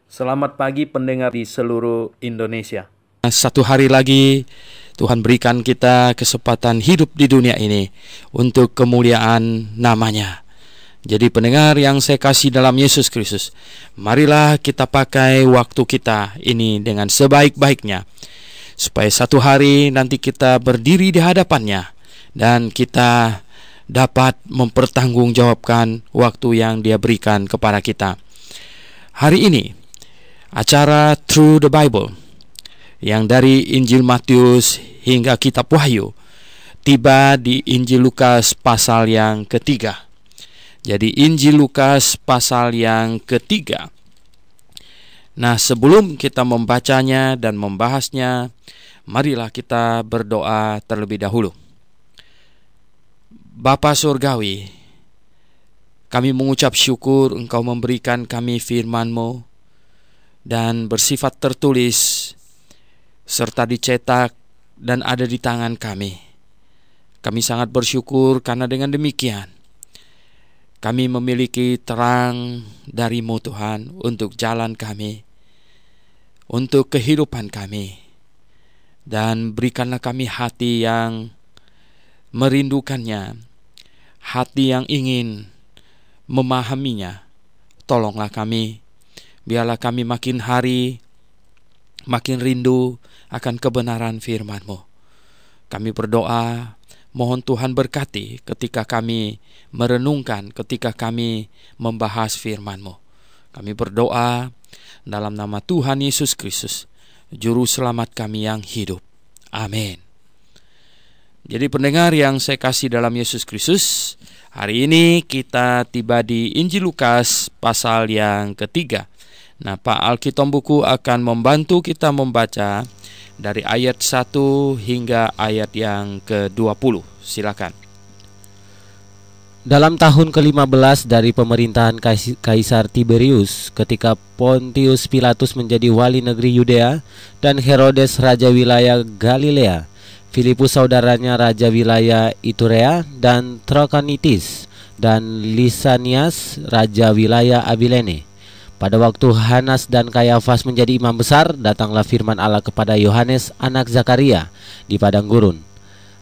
Selamat pagi pendengar di seluruh Indonesia. Satu hari lagi Tuhan berikan kita kesempatan hidup di dunia ini untuk kemuliaan namanya. Jadi pendengar yang saya kasih dalam Yesus Kristus, marilah kita pakai waktu kita ini dengan sebaik-baiknya, supaya satu hari nanti kita berdiri di hadapannya dan kita dapat mempertanggungjawabkan waktu yang Dia berikan kepada kita. Hari ini acara Through the Bible yang dari Injil Matius hingga kitab Wahyu tiba di Injil Lukas pasal yang ketiga. Jadi Injil Lukas pasal yang ketiga. Nah, sebelum kita membacanya dan membahasnya, marilah kita berdoa terlebih dahulu. Bapa Surgawi, kami mengucap syukur Engkau memberikan kami firman-Mu dan bersifat tertulis serta dicetak dan ada di tangan kami. Kami sangat bersyukur karena dengan demikian kami memiliki terang dari-Mu Tuhan untuk jalan kami, untuk kehidupan kami. Dan berikanlah kami hati yang merindukannya, hati yang ingin memahaminya. Tolonglah kami, biarlah kami makin hari makin rindu akan kebenaran firman-Mu. Kami berdoa, mohon Tuhan berkati ketika kami merenungkan, ketika kami membahas firman-Mu. Kami berdoa dalam nama Tuhan Yesus Kristus, Juru Selamat kami yang hidup. Amin. Jadi pendengar yang saya kasih dalam Yesus Kristus, hari ini kita tiba di Injil Lukas pasal yang ketiga. Nah, Pak Alkitab Buku akan membantu kita membaca dari ayat 1 hingga ayat yang ke-20. Silakan. Dalam tahun ke-15 dari pemerintahan Kaisar Tiberius, ketika Pontius Pilatus menjadi wali negeri Yudea dan Herodes raja wilayah Galilea, Filipus saudaranya raja wilayah Iturea dan Trokanitis, dan Lisanias raja wilayah Abilene. Pada waktu Hanas dan Kayafas menjadi imam besar, datanglah firman Allah kepada Yohanes anak Zakaria di padang gurun.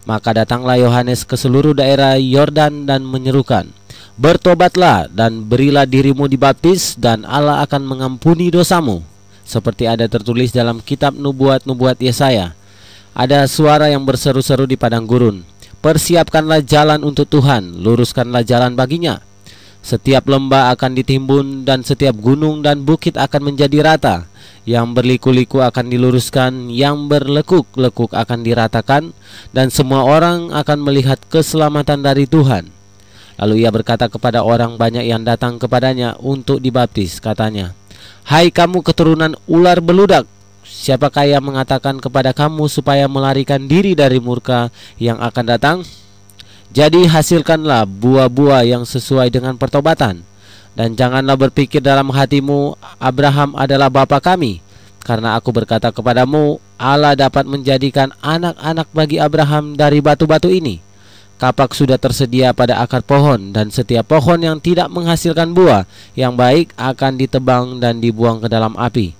Maka datanglah Yohanes ke seluruh daerah Yordan dan menyerukan, "Bertobatlah dan berilah dirimu dibaptis, dan Allah akan mengampuni dosamu." Seperti ada tertulis dalam kitab nubuat-nubuat Yesaya. Ada suara yang berseru-seru di padang gurun, "Persiapkanlah jalan untuk Tuhan, luruskanlah jalan baginya. Setiap lembah akan ditimbun dan setiap gunung dan bukit akan menjadi rata. Yang berliku-liku akan diluruskan, yang berlekuk-lekuk akan diratakan, dan semua orang akan melihat keselamatan dari Tuhan." Lalu ia berkata kepada orang banyak yang datang kepadanya untuk dibaptis, katanya, "Hai kamu keturunan ular beludak, siapakah yang mengatakan kepada kamu supaya melarikan diri dari murka yang akan datang? Jadi hasilkanlah buah-buah yang sesuai dengan pertobatan. Dan janganlah berpikir dalam hatimu, Abraham adalah bapa kami. Karena aku berkata kepadamu, Allah dapat menjadikan anak-anak bagi Abraham dari batu-batu ini. Kapak sudah tersedia pada akar pohon, dan setiap pohon yang tidak menghasilkan buah yang baik akan ditebang dan dibuang ke dalam api."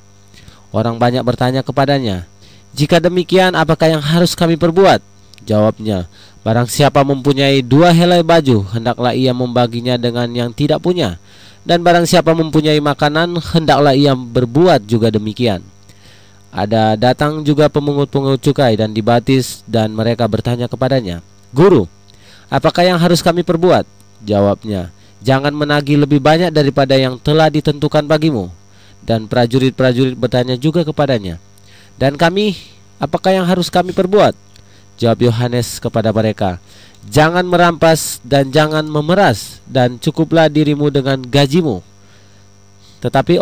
Orang banyak bertanya kepadanya, "Jika demikian, apakah yang harus kami perbuat?" Jawabnya, "Barang siapa mempunyai 2 helai baju, hendaklah ia membaginya dengan yang tidak punya. Dan barang siapa mempunyai makanan, hendaklah ia berbuat juga demikian." Ada datang juga pemungut-pungut cukai dan dibaptis, dan mereka bertanya kepadanya, "Guru, apakah yang harus kami perbuat?" Jawabnya, "Jangan menagih lebih banyak daripada yang telah ditentukan bagimu." Dan prajurit-prajurit bertanya juga kepadanya, "Dan kami, apakah yang harus kami perbuat?" Jawab Yohanes kepada mereka, "Jangan merampas dan jangan memeras, dan cukuplah dirimu dengan gajimu." Tetapi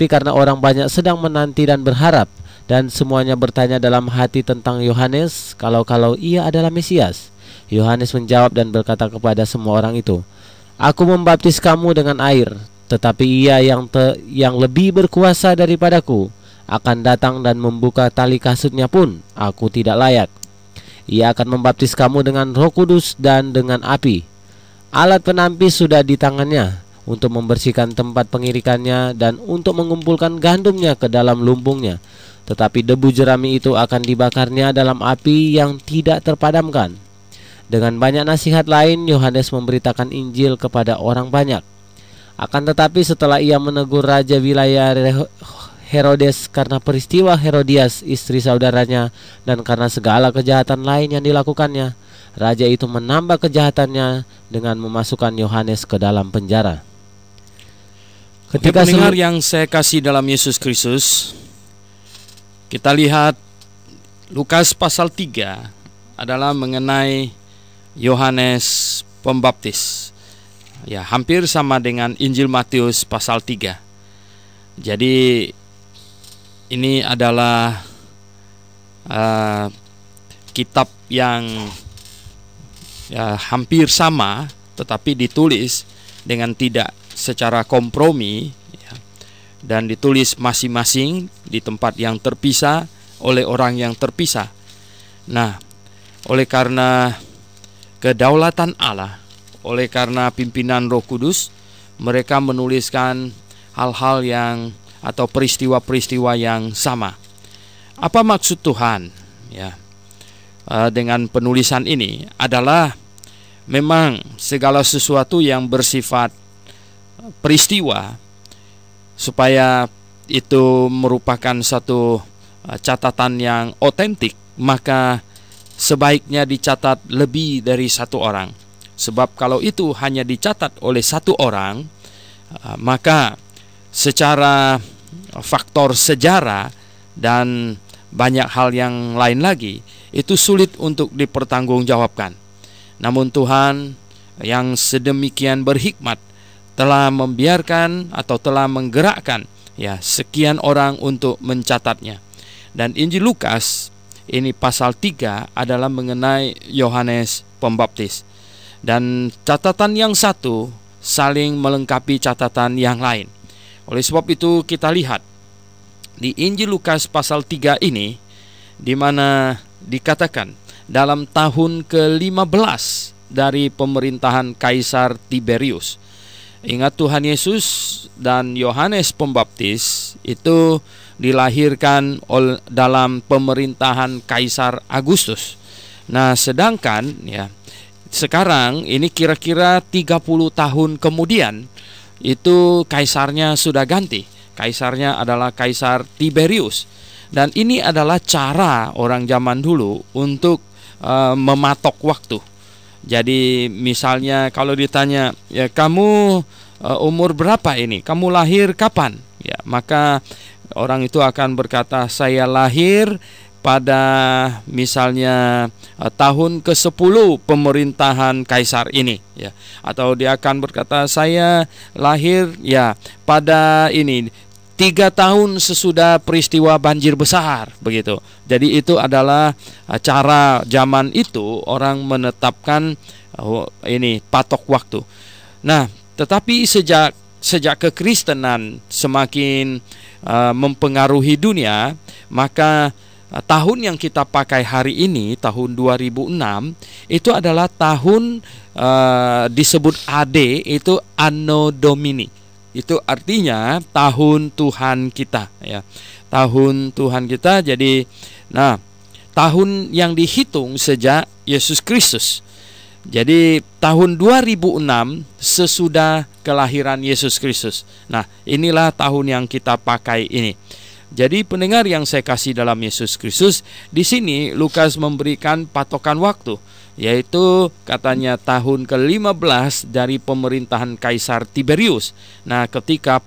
karena orang banyak sedang menanti dan berharap, dan semuanya bertanya dalam hati tentang Yohanes, kalau ia adalah Mesias. Yohanes menjawab dan berkata kepada semua orang itu, "Aku membaptis kamu dengan air, tetapi ia yang lebih berkuasa daripadaku akan datang, dan membuka tali kasutnya pun aku tidak layak. Ia akan membaptis kamu dengan Roh Kudus dan dengan api. Alat penampis sudah di tangannya untuk membersihkan tempat pengirikannya dan untuk mengumpulkan gandumnya ke dalam lumbungnya. Tetapi debu jerami itu akan dibakarnya dalam api yang tidak terpadamkan. Dengan banyak nasihat lain, Yohanes memberitakan Injil kepada orang banyak. Akan tetapi setelah ia menegur raja wilayah Herodes karena peristiwa Herodias istri saudaranya dan karena segala kejahatan lain yang dilakukannya, raja itu menambah kejahatannya dengan memasukkan Yohanes ke dalam penjara. Ketika pendengar yang saya kasih dalam Yesus Kristus, kita lihat Lukas pasal 3 adalah mengenai Yohanes Pembaptis. Ya, hampir sama dengan Injil Matius pasal 3. Jadi ini adalah kitab yang hampir sama, tetapi ditulis dengan tidak secara kompromi, ya, dan ditulis masing-masing di tempat yang terpisah oleh orang yang terpisah. Nah, oleh karena kedaulatan Allah, oleh karena pimpinan Roh Kudus, mereka menuliskan hal-hal yang atau peristiwa-peristiwa yang sama. Apa maksud Tuhan, ya, dengan penulisan ini adalah memang segala sesuatu yang bersifat peristiwa, supaya itu merupakan satu catatan yang otentik, maka sebaiknya dicatat lebih dari satu orang. Sebab kalau itu hanya dicatat oleh satu orang, maka secara faktor sejarah dan banyak hal yang lain lagi, itu sulit untuk dipertanggungjawabkan. Namun Tuhan yang sedemikian berhikmat telah membiarkan atau telah menggerakkan, ya, sekian orang untuk mencatatnya. Dan Injil Lukas ini pasal 3 adalah mengenai Yohanes Pembaptis. Dan catatan yang satu saling melengkapi catatan yang lain. Oleh sebab itu kita lihat di Injil Lukas pasal 3 ini, di mana dikatakan dalam tahun ke-15 dari pemerintahan Kaisar Tiberius. Ingat, Tuhan Yesus dan Yohanes Pembaptis itu dilahirkan dalam pemerintahan Kaisar Agustus. Nah, sedangkan ya sekarang ini kira-kira 30 tahun kemudian itu kaisarnya sudah ganti. Kaisarnya adalah Kaisar Tiberius. Dan ini adalah cara orang zaman dulu untuk mematok waktu. Jadi misalnya kalau ditanya, ya kamu umur berapa ini? Kamu lahir kapan? Ya, maka orang itu akan berkata, saya lahir pada misalnya tahun ke-10 pemerintahan kaisar ini, ya. Atau dia akan berkata, saya lahir ya pada ini 3 tahun sesudah peristiwa banjir besar, begitu. Jadi itu adalah cara zaman itu orang menetapkan ini patok waktu. Nah, tetapi sejak kekristenan semakin mempengaruhi dunia, maka tahun yang kita pakai hari ini, tahun 2006, itu adalah tahun disebut AD, itu Anno Domini. Itu artinya tahun Tuhan kita, ya. Tahun Tuhan kita. Jadi, nah, tahun yang dihitung sejak Yesus Kristus. Jadi tahun 2006 sesudah kelahiran Yesus Kristus. Nah, inilah tahun yang kita pakai ini. Jadi pendengar yang saya kasih dalam Yesus Kristus, di sini Lukas memberikan patokan waktu, yaitu katanya tahun ke-15 dari pemerintahan Kaisar Tiberius. Nah, ketika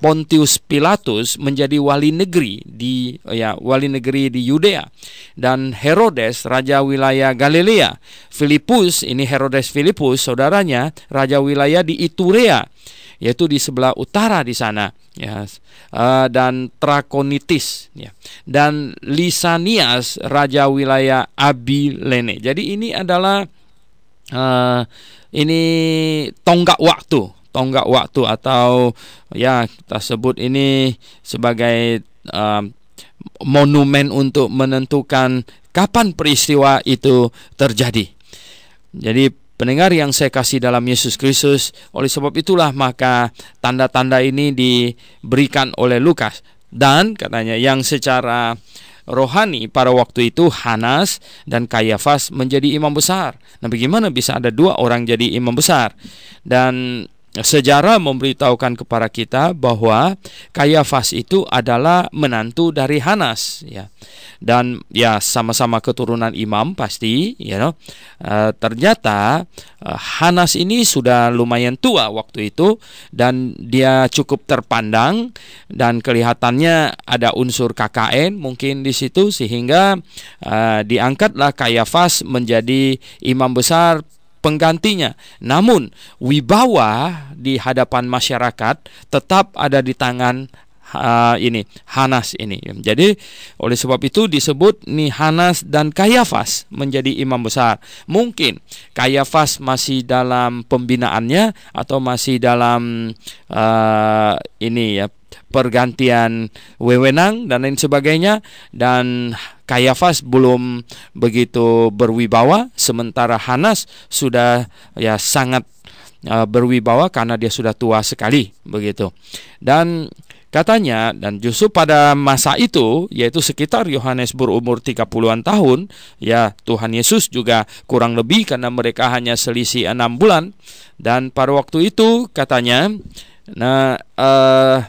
Pontius Pilatus menjadi wali negeri di Yudea, dan Herodes raja wilayah Galilea, Filipus, ini Herodes Filipus saudaranya, raja wilayah di Iturea, yaitu di sebelah utara di sana, ya, dan Trakonitis, ya, dan Lisanias raja wilayah Abilene. Jadi ini adalah ini tonggak waktu atau ya kita sebut ini sebagai monumen untuk menentukan kapan peristiwa itu terjadi. Jadi Pendengar yang saya kasih dalam Yesus Kristus, oleh sebab itulah maka tanda-tanda ini diberikan oleh Lukas. Dan katanya yang secara rohani pada waktu itu Hanas dan Kayafas menjadi imam besar. Nah, bagaimana bisa ada dua orang jadi imam besar? Dan sejarah memberitahukan kepada kita bahwa Kayafas itu adalah menantu dari Hanas, ya. Dan ya sama-sama keturunan imam pasti, ternyata Hanas ini sudah lumayan tua waktu itu, dan dia cukup terpandang dan kelihatannya ada unsur KKN mungkin di situ, sehingga diangkatlah Kayafas menjadi imam besar penggantinya. Namun wibawa di hadapan masyarakat tetap ada di tangan Hanas ini. Jadi oleh sebab itu disebut nih Hanas dan Kayafas menjadi imam besar. Mungkin Kayafas masih dalam pembinaannya atau masih dalam pergantian wewenang dan lain sebagainya, dan Kayafas belum begitu berwibawa, sementara Hanas sudah sangat berwibawa karena dia sudah tua sekali begitu. Dan katanya, dan justru pada masa itu, yaitu sekitar Yohanes berumur 30-an tahun, ya Tuhan Yesus juga kurang lebih, karena mereka hanya selisih 6 bulan. Dan pada waktu itu katanya,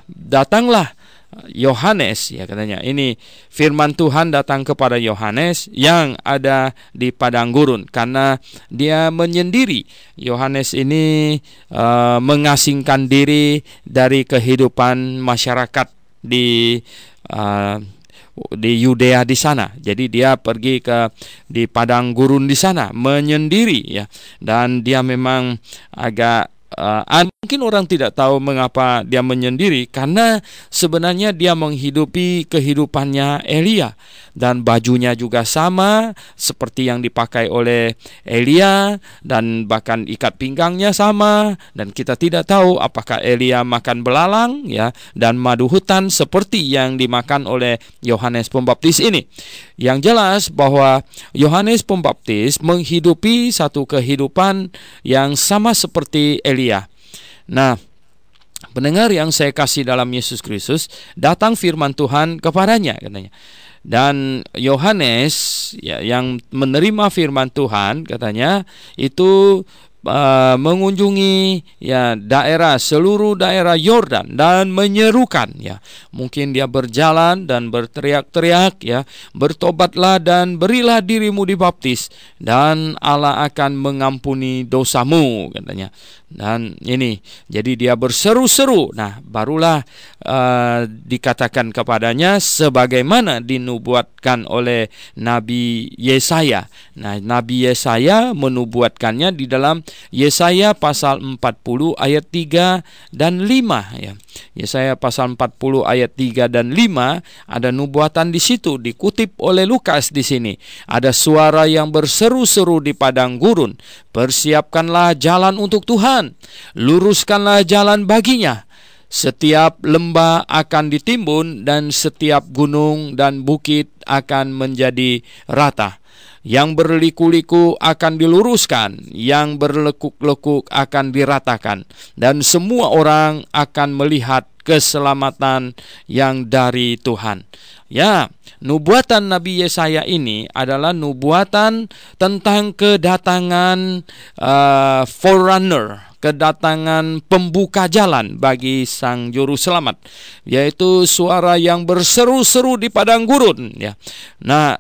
datanglah Yohanes, ya katanya, ini firman Tuhan datang kepada Yohanes yang ada di padang gurun, karena dia menyendiri. Yohanes ini mengasingkan diri dari kehidupan masyarakat di Yudea di sana. Jadi dia pergi di padang gurun di sana menyendiri, ya. Dan dia memang agak mungkin orang tidak tahu mengapa dia menyendiri, karena sebenarnya dia menghidupi kehidupannya Elia, dan bajunya juga sama seperti yang dipakai oleh Elia, dan bahkan ikat pinggangnya sama. Dan kita tidak tahu apakah Elia makan belalang, ya, dan madu hutan seperti yang dimakan oleh Yohanes Pembaptis ini. Yang jelas bahwa Yohanes Pembaptis menghidupi satu kehidupan yang sama seperti Elia. Nah, pendengar yang saya kasih dalam Yesus Kristus, datang firman Tuhan kepadanya, katanya. Dan Yohanes, ya, yang menerima firman Tuhan, katanya, itu mengunjungi seluruh daerah Yordan dan menyerukan, ya. Mungkin dia berjalan dan berteriak-teriak, ya, bertobatlah dan berilah dirimu dibaptis dan Allah akan mengampuni dosamu, katanya. Dan ini, jadi dia berseru-seru. Nah, barulah dikatakan kepadanya sebagaimana dinubuatkan oleh Nabi Yesaya. Nah, Nabi Yesaya menubuatkannya di dalam Yesaya pasal 40 ayat 3 dan 5, ya. Yesaya pasal 40 ayat 3 dan 5 ada nubuatan di situ, dikutip oleh Lukas di sini. Ada suara yang berseru-seru di padang gurun, persiapkanlah jalan untuk Tuhan, luruskanlah jalan baginya. Setiap lembah akan ditimbun dan setiap gunung dan bukit akan menjadi rata. Yang berliku-liku akan diluruskan, yang berlekuk-lekuk akan diratakan, dan semua orang akan melihat keselamatan yang dari Tuhan. Ya, nubuatan Nabi Yesaya ini adalah nubuatan tentang kedatangan forerunner, kedatangan pembuka jalan bagi Sang Juru Selamat, yaitu suara yang berseru-seru di padang gurun, ya. Nah,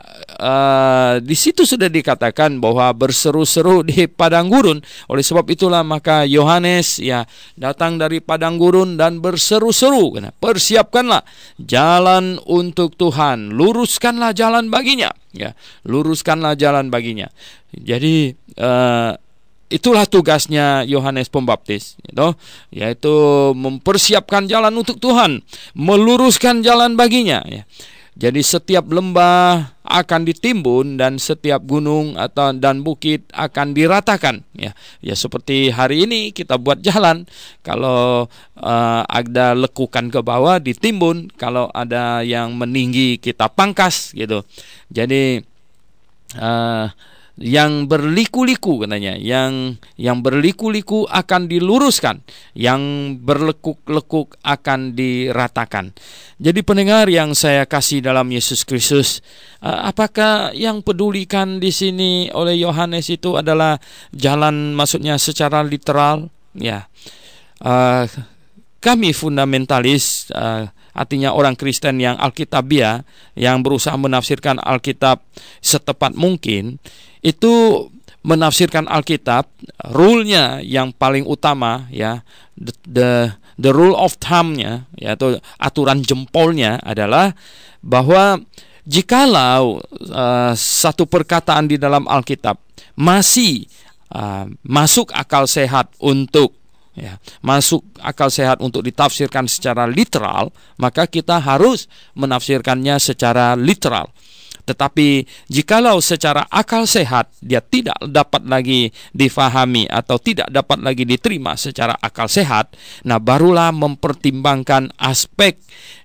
di situ sudah dikatakan bahwa berseru-seru di padang gurun. Oleh sebab itulah maka Yohanes, ya, datang dari padang gurun dan berseru-seru, persiapkanlah jalan untuk Tuhan, luruskanlah jalan baginya, ya, luruskanlah jalan baginya. Jadi itulah tugasnya Yohanes Pembaptis, yaitu mempersiapkan jalan untuk Tuhan, meluruskan jalan baginya, ya. Jadi setiap lembah akan ditimbun dan setiap gunung dan bukit akan diratakan, ya. Ya seperti hari ini kita buat jalan, kalau ada lekukan ke bawah ditimbun, kalau ada yang meninggi kita pangkas, gitu. Jadi yang berliku-liku katanya, yang berliku-liku akan diluruskan, yang berlekuk-lekuk akan diratakan. Jadi pendengar yang saya kasih dalam Yesus Kristus, apakah yang pedulikan di sini oleh Yohanes itu adalah jalan, maksudnya secara literal? Ya, kami fundamentalis, artinya orang Kristen yang Alkitabiah, yang berusaha menafsirkan Alkitab setepat mungkin, itu menafsirkan Alkitab, rule-nya yang paling utama, ya, the rule of thumb-nya, yaitu aturan jempolnya adalah bahwa jikalau satu perkataan di dalam Alkitab masih masuk akal sehat untuk ditafsirkan secara literal, maka kita harus menafsirkannya secara literal. Tetapi jikalau secara akal sehat dia tidak dapat lagi difahami atau tidak dapat lagi diterima secara akal sehat, nah barulah mempertimbangkan aspek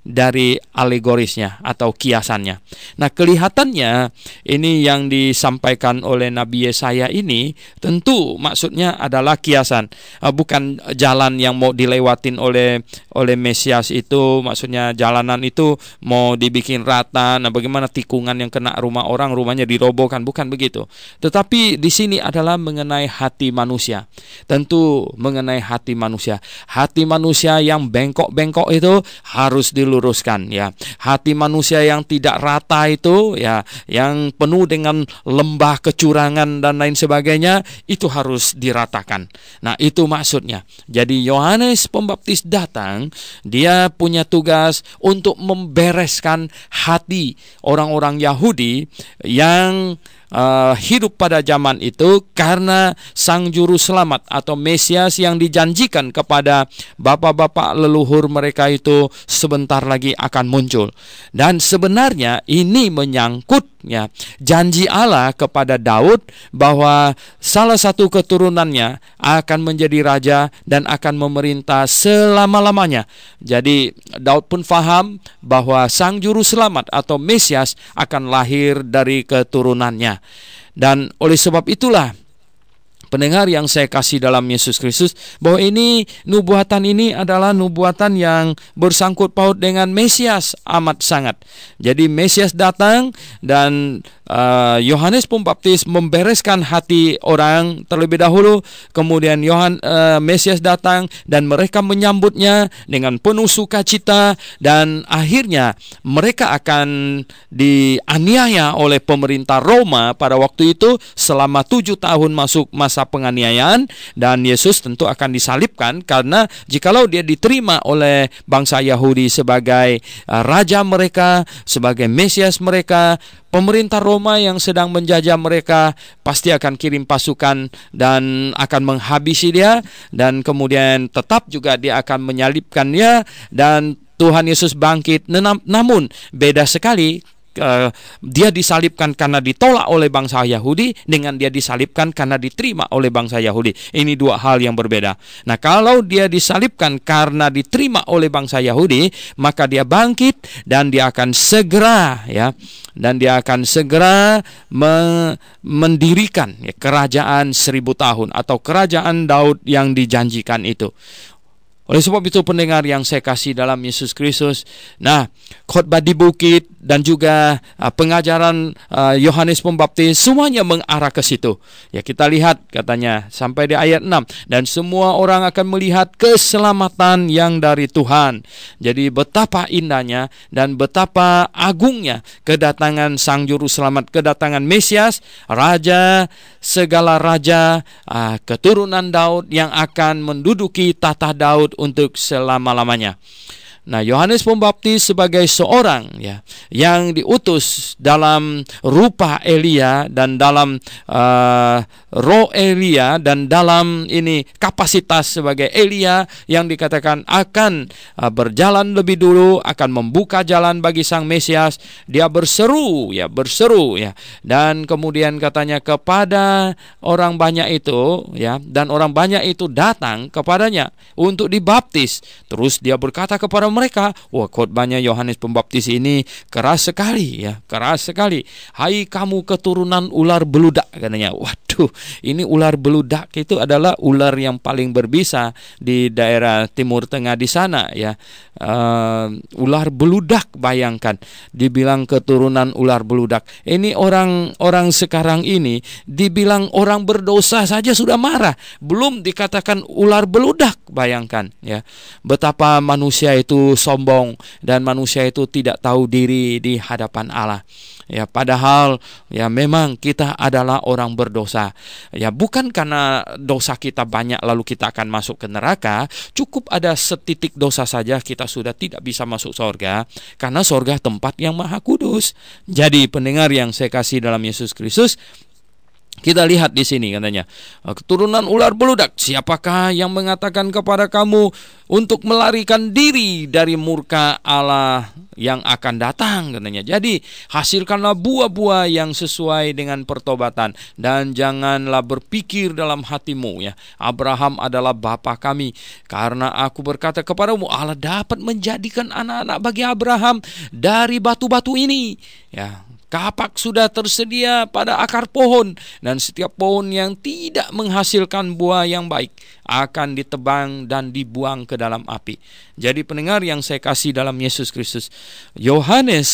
dari alegorisnya atau kiasannya. Nah, kelihatannya ini yang disampaikan oleh Nabi Yesaya ini tentu maksudnya adalah kiasan, bukan jalan yang mau dilewatin oleh Mesias itu. Maksudnya jalanan itu mau dibikin rata, nah bagaimana tikungan yang kena rumah orang, rumahnya dirobohkan, bukan begitu. Tetapi di sini adalah mengenai hati manusia. Tentu mengenai hati manusia. Hati manusia yang bengkok-bengkok itu harus diluruskan, ya. Hati manusia yang tidak rata itu, ya, yang penuh dengan lembah kecurangan dan lain sebagainya, itu harus diratakan. Nah, itu maksudnya. Jadi Yohanes Pembaptis datang, dia punya tugas untuk membereskan hati orang-orang Yahudi yang hidup pada zaman itu, karena Sang Juru Selamat atau Mesias yang dijanjikan kepada bapak-bapak leluhur mereka itu sebentar lagi akan muncul. Dan sebenarnya ini menyangkut, ya, janji Allah kepada Daud bahwa salah satu keturunannya akan menjadi raja dan akan memerintah selama-lamanya. Jadi Daud pun faham bahwa Sang Juru Selamat atau Mesias akan lahir dari keturunannya. Dan oleh sebab itulah, pendengar yang saya kasih dalam Yesus Kristus, bahwa ini nubuatan ini adalah nubuatan yang bersangkut paut dengan Mesias amat sangat. Jadi Mesias datang dan Yohanes Pembaptis membereskan hati orang terlebih dahulu. Kemudian Mesias datang dan mereka menyambutnya dengan penuh sukacita, dan akhirnya mereka akan dianiaya oleh pemerintah Roma pada waktu itu selama 7 tahun masuk masa penganiayaan, dan Yesus tentu akan disalibkan, karena jikalau dia diterima oleh bangsa Yahudi sebagai raja mereka, sebagai Mesias mereka, pemerintah Roma yang sedang menjajah mereka pasti akan kirim pasukan dan akan menghabisi dia, dan kemudian tetap juga dia akan menyalibkannya, dan Tuhan Yesus bangkit. Namun beda sekali, dia disalibkan karena ditolak oleh bangsa Yahudi dengan dia disalibkan karena diterima oleh bangsa Yahudi. Ini dua hal yang berbeda. Nah, kalau dia disalibkan karena diterima oleh bangsa Yahudi, maka dia bangkit dan dia akan segera, ya, dan dia akan segera mendirikan, ya, kerajaan 1000 tahun atau kerajaan Daud yang dijanjikan itu. Oleh sebab itu, pendengar yang saya kasih dalam Yesus Kristus, nah, khotbah di bukit dan juga pengajaran Yohanes Pembaptis semuanya mengarah ke situ. Ya, kita lihat katanya sampai di ayat 6, dan semua orang akan melihat keselamatan yang dari Tuhan. Jadi betapa indahnya dan betapa agungnya kedatangan Sang Juru Selamat, kedatangan Mesias, Raja segala raja, keturunan Daud yang akan menduduki tahta Daud untuk selama-lamanya. Nah, Yohanes Pembaptis sebagai seorang, ya, yang diutus dalam rupa Elia dan dalam roh Elia dan dalam ini kapasitas sebagai Elia yang dikatakan akan berjalan lebih dulu, akan membuka jalan bagi Sang Mesias. Dia berseru, ya, dan kemudian katanya kepada orang banyak itu, ya, dan orang banyak itu datang kepadanya untuk dibaptis. Terus dia berkata kepada mereka, wah, khotbahnya Yohanes Pembaptis ini keras sekali ya, keras sekali. Hai kamu keturunan ular beludak, katanya. Waduh, ini ular beludak itu adalah ular yang paling berbisa di daerah Timur Tengah di sana ya. Ular beludak, bayangkan, dibilang keturunan ular beludak. Ini orang sekarang ini dibilang orang berdosa saja sudah marah, belum dikatakan ular beludak. Bayangkan ya, betapa manusia itu sombong dan manusia itu tidak tahu diri di hadapan Allah. Ya, padahal ya memang kita adalah orang berdosa. Ya, bukan karena dosa kita banyak lalu kita akan masuk ke neraka. Cukup ada setitik dosa saja kita sudah tidak bisa masuk surga, karena surga tempat yang maha kudus. Jadi pendengar yang saya kasih dalam Yesus Kristus, kita lihat di sini katanya, keturunan ular beludak, siapakah yang mengatakan kepada kamu untuk melarikan diri dari murka Allah yang akan datang, katanya. Jadi hasilkanlah buah-buah yang sesuai dengan pertobatan, dan janganlah berpikir dalam hatimu ya, Abraham adalah bapa kami, karena aku berkata kepadamu, Allah dapat menjadikan anak-anak bagi Abraham dari batu-batu ini ya. Kapak sudah tersedia pada akar pohon, dan setiap pohon yang tidak menghasilkan buah yang baik akan ditebang dan dibuang ke dalam api. Jadi pendengar yang saya kasih dalam Yesus Kristus, Yohanes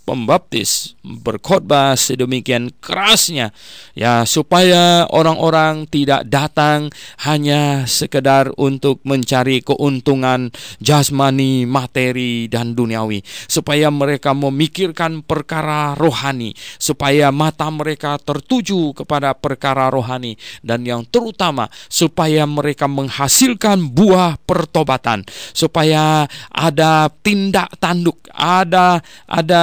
Pembaptis berkhotbah sedemikian kerasnya ya, supaya orang-orang tidak datang hanya sekedar untuk mencari keuntungan jasmani, materi dan duniawi, supaya mereka memikirkan perkara rohani, supaya mata mereka tertuju kepada perkara rohani, dan yang terutama supaya mereka menghasilkan buah pertobatan, supaya ada tindak tanduk, ada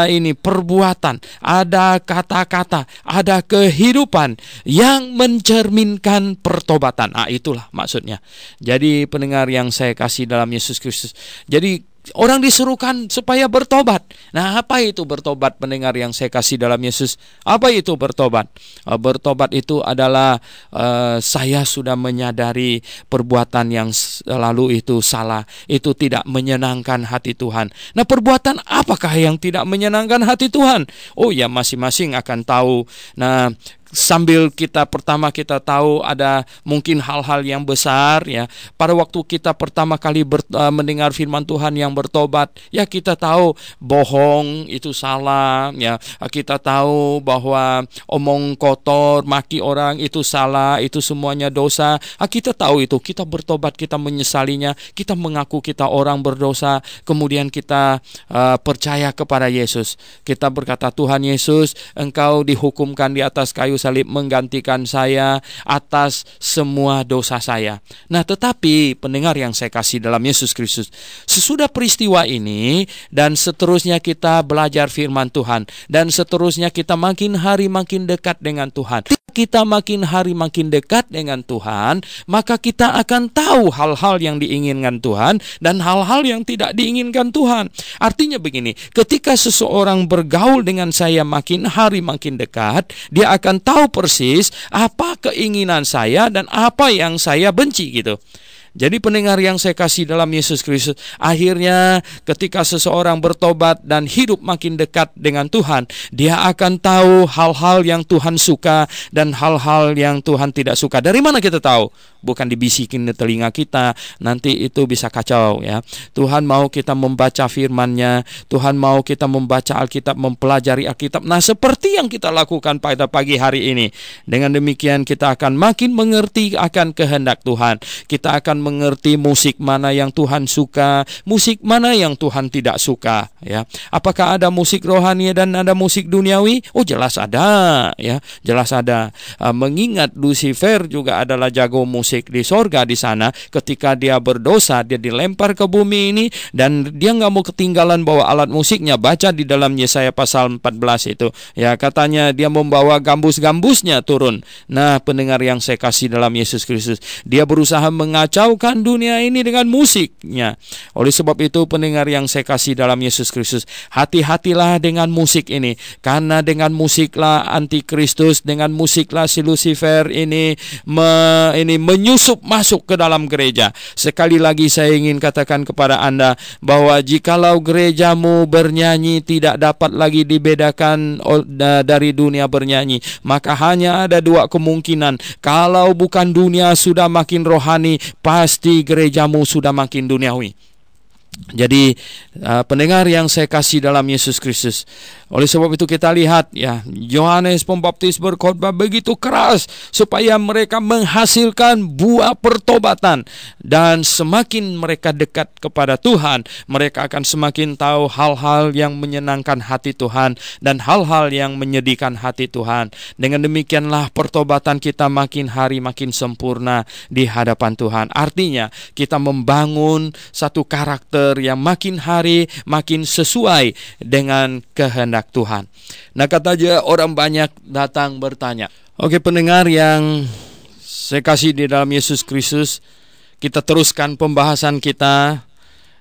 ini perbuatan, ada kata-kata, ada kehidupan yang mencerminkan pertobatan. Itulah maksudnya. Jadi pendengar yang saya kasih dalam Yesus Kristus, jadi orang disuruhkan supaya bertobat. Nah, apa itu bertobat, pendengar yang saya kasih dalam Yesus? Apa itu bertobat? Bertobat itu adalah saya sudah menyadari perbuatan yang lalu itu salah, itu tidak menyenangkan hati Tuhan. Nah, perbuatan apakah yang tidak menyenangkan hati Tuhan? Oh ya, masing-masing akan tahu. Nah, sambil pertama kita tahu ada mungkin hal-hal yang besar ya. Pada waktu kita pertama kali mendengar firman Tuhan yang bertobat, ya kita tahu bohong itu salah ya. Kita tahu bahwa omong kotor, maki orang itu salah, itu semuanya dosa. Kita tahu itu, kita bertobat, kita menyesalinya, kita mengaku kita orang berdosa, kemudian kita percaya kepada Yesus. Kita berkata, Tuhan Yesus, Engkau dihukumkan di atas kayu salib menggantikan saya atas semua dosa saya. Nah, tetapi pendengar yang saya kasih dalam Yesus Kristus, sesudah peristiwa ini dan seterusnya kita belajar firman Tuhan, dan seterusnya kita makin hari makin dekat dengan Tuhan. Kita makin hari makin dekat dengan Tuhan, maka kita akan tahu hal-hal yang diinginkan Tuhan dan hal-hal yang tidak diinginkan Tuhan. Artinya begini, ketika seseorang bergaul dengan saya makin hari makin dekat, dia akan tahu persis apa keinginan saya dan apa yang saya benci gitu. Jadi pendengar yang saya kasih dalam Yesus Kristus, akhirnya ketika seseorang bertobat dan hidup makin dekat dengan Tuhan, dia akan tahu hal-hal yang Tuhan suka dan hal-hal yang Tuhan tidak suka. Dari mana kita tahu? Bukan dibisikin di telinga kita, nanti itu bisa kacau ya. Tuhan mau kita membaca firman-Nya, Tuhan mau kita membaca Alkitab, mempelajari Alkitab. Nah, seperti yang kita lakukan pada pagi hari ini. Dengan demikian kita akan makin mengerti akan kehendak Tuhan. Kita akan mengerti musik mana yang Tuhan suka, musik mana yang Tuhan tidak suka ya. Apakah ada musik rohani dan ada musik duniawi? Oh, jelas ada ya, jelas ada. Mengingat Lucifer juga adalah jago musik di sorga di sana. Ketika dia berdosa, dia dilempar ke bumi ini dan dia nggak mau ketinggalan bawa alat musiknya. Baca di dalam Yesaya pasal 14 itu ya, katanya dia membawa gambus-gambusnya turun. Nah, pendengar yang saya kasih dalam Yesus Kristus, dia berusaha mengacaukan dunia ini dengan musiknya. Oleh sebab itu pendengar yang saya kasih dalam Yesus Kristus, hati-hatilah dengan musik ini, karena dengan musiklah antikristus, dengan musiklah si Lucifer ini menyusup masuk ke dalam gereja. Sekali lagi saya ingin katakan kepada Anda bahwa jikalau gerejamu bernyanyi tidak dapat lagi dibedakan dari dunia bernyanyi, maka hanya ada dua kemungkinan. Kalau bukan dunia sudah makin rohani, pasti gerejamu sudah makin duniawi. Jadi pendengar yang saya kasih dalam Yesus Kristus, oleh sebab itu kita lihat ya, Yohanes Pembaptis berkhotbah begitu keras supaya mereka menghasilkan buah pertobatan, dan semakin mereka dekat kepada Tuhan, mereka akan semakin tahu hal-hal yang menyenangkan hati Tuhan dan hal-hal yang menyedihkan hati Tuhan. Dengan demikianlah pertobatan kita makin hari makin sempurna di hadapan Tuhan. Artinya kita membangun satu karakter yang makin hari makin sesuai dengan kehendak Tuhan. Nah, katanya orang banyak datang bertanya. Oke, pendengar yang saya kasih di dalam Yesus Kristus, kita teruskan pembahasan kita,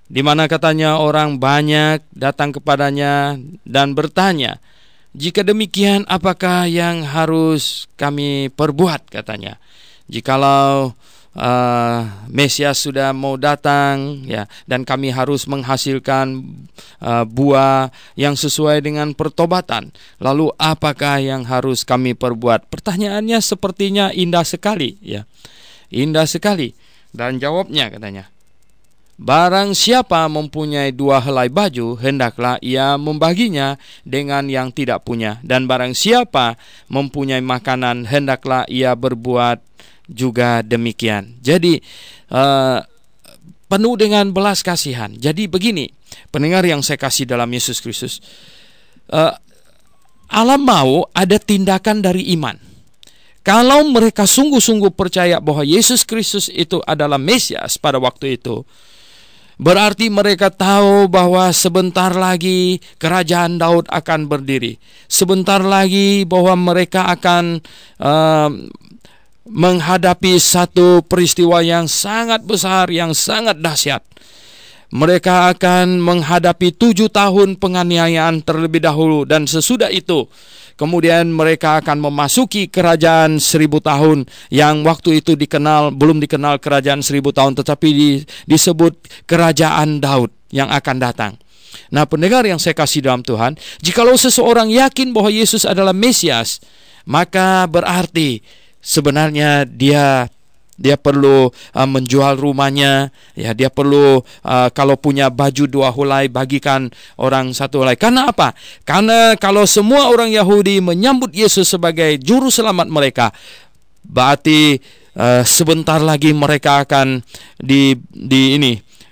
di mana katanya orang banyak datang kepadanya dan bertanya, jika demikian apakah yang harus kami perbuat, katanya. Jikalau Mesias sudah mau datang ya, dan kami harus menghasilkan buah yang sesuai dengan pertobatan, lalu apakah yang harus kami perbuat? Pertanyaannya sepertinya indah sekali ya, indah sekali. Dan jawabnya katanya, barang siapa mempunyai 2 helai baju, hendaklah ia membaginya dengan yang tidak punya, dan barang siapa mempunyai makanan, hendaklah ia berbuat juga demikian. Jadi penuh dengan belas kasihan. Jadi begini, pendengar yang saya kasih dalam Yesus Kristus, Allah mau ada tindakan dari iman. Kalau mereka sungguh-sungguh percaya bahwa Yesus Kristus itu adalah Mesias pada waktu itu, berarti mereka tahu bahwa sebentar lagi kerajaan Daud akan berdiri. Sebentar lagi bahwa mereka akan menghadapi satu peristiwa yang sangat besar, yang sangat dahsyat. Mereka akan menghadapi 7 tahun penganiayaan terlebih dahulu, dan sesudah itu kemudian mereka akan memasuki kerajaan 1000 tahun, yang waktu itu belum dikenal kerajaan 1000 tahun, tetapi disebut kerajaan Daud yang akan datang. Nah, pendengar yang saya kasih dalam Tuhan, jikalau seseorang yakin bahwa Yesus adalah Mesias, maka berarti sebenarnya dia perlu menjual rumahnya, ya, dia perlu kalau punya baju 2 helai bagikan orang 1 helai. Karena apa? Karena kalau semua orang Yahudi menyambut Yesus sebagai juru selamat mereka, berarti sebentar lagi mereka akan